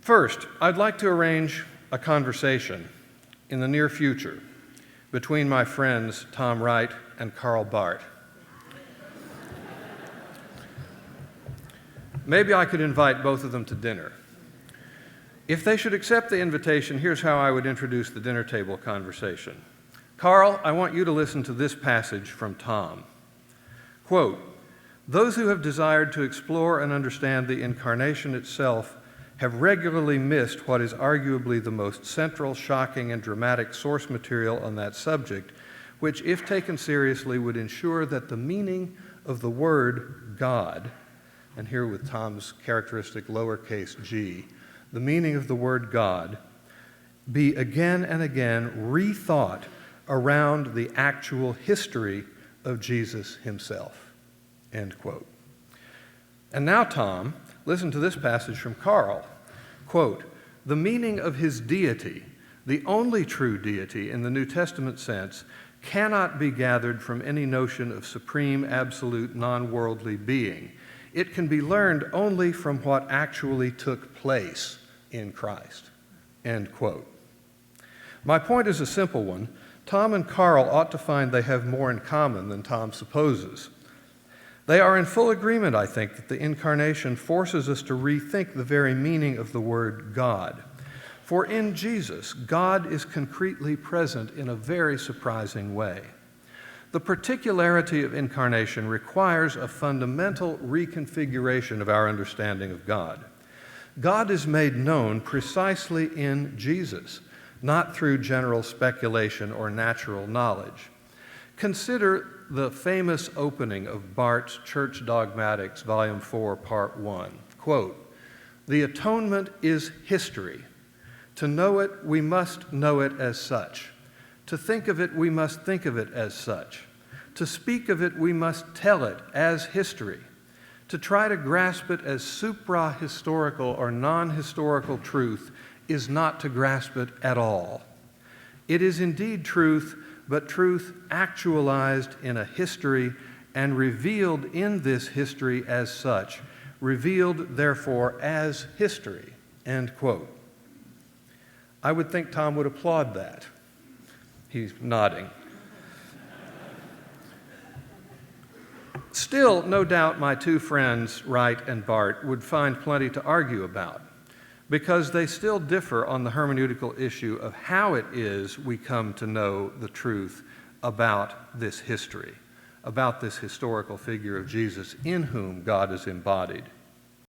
First, I'd like to arrange a conversation in the near future between my friends Tom Wright and Karl Barth. Maybe I could invite both of them to dinner. If they should accept the invitation, here's how I would introduce the dinner table conversation. Karl, I want you to listen to this passage from Tom. Quote, "Those who have desired to explore and understand the incarnation itself have regularly missed what is arguably the most central, shocking, and dramatic source material on that subject, which, if taken seriously, would ensure that the meaning of the word God," and here with Tom's characteristic lowercase g, the meaning of the word God, "be again and again rethought around the actual history of Jesus himself." End quote. And now, Tom, listen to this passage from Karl. Quote, "The meaning of his deity, the only true deity in the New Testament sense, cannot be gathered from any notion of supreme, absolute, non-worldly being. It can be learned only from what actually took place in Christ." End quote. My point is a simple one. Tom and Karl ought to find they have more in common than Tom supposes. They are in full agreement, I think, that the incarnation forces us to rethink the very meaning of the word God. For in Jesus, God is concretely present in a very surprising way. The particularity of incarnation requires a fundamental reconfiguration of our understanding of God. God is made known precisely in Jesus, not through general speculation or natural knowledge. Consider the famous opening of Barth's Church Dogmatics, Volume 4, Part 1. Quote, "The atonement is history. To know it, we must know it as such. To think of it, we must think of it as such. To speak of it, we must tell it as history. To try to grasp it as supra-historical or non-historical truth is not to grasp it at all. It is indeed truth, but truth actualized in a history and revealed in this history as such, revealed therefore as history." End quote. I would think Tom would applaud that. He's nodding. Still, no doubt my two friends, Wright and Barth, would find plenty to argue about, because they still differ on the hermeneutical issue of how it is we come to know the truth about this history, about this historical figure of Jesus in whom God is embodied.